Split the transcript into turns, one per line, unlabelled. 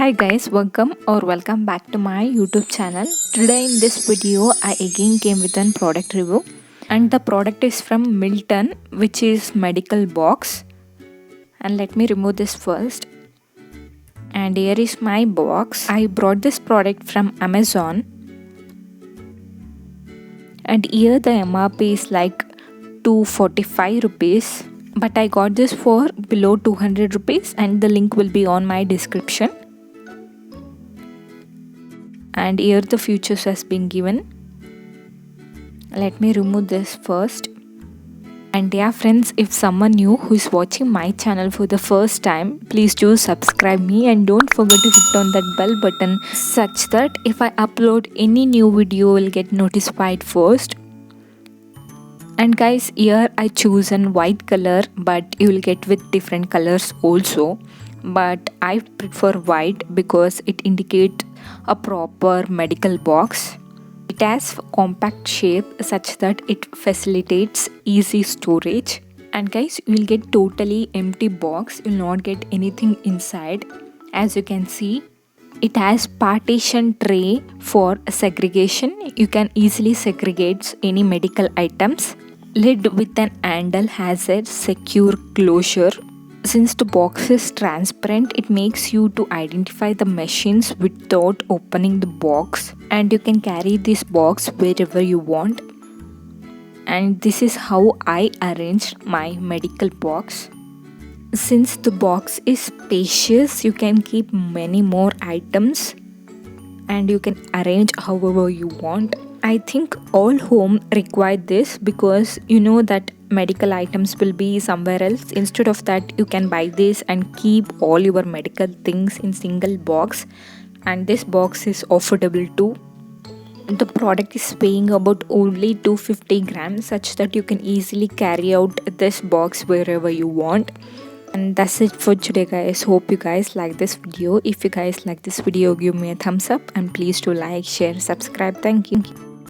Hi guys, welcome back to my YouTube channel. Today in this video I again came with a product review, and the product is from Milton, which is medical box. And let me remove this first. And here is my box. I brought this product from Amazon, and here the MRP is like 245 rupees, but I got this for below 200 rupees, and the link will be on my description. And here the features has been given. Let me remove this first. And yeah friends, if someone new who is watching my channel for the first time, please do subscribe me and don't forget to hit on that bell button such that if I upload any new video, will get notified first. And guys, here I choose an white color, but you will get with different colors also, but I prefer white because it indicates a proper medical box. It has compact shape such that it facilitates easy storage. And guys, you will get totally empty box, you will not get anything inside. As you can see, it has partition tray for segregation. You can easily segregate any medical items. Lid with an handle has a secure closure. Since the box is transparent, it makes you to identify the machines without opening the box, and you can carry this box wherever you want. And this is how I arranged my medical box. Since the box is spacious, you can keep many more items and you can arrange however you want. I think all home require this because you know that medical items will be somewhere else. Instead of that, you can buy this and keep all your medical things in single box, and this box is affordable too. The product is weighing about only 250 grams, such that you can easily carry out this box wherever you want. And that's it for today guys. Hope you guys like this video. If you guys like this video, give me a thumbs up and please do like, share, subscribe. Thank you.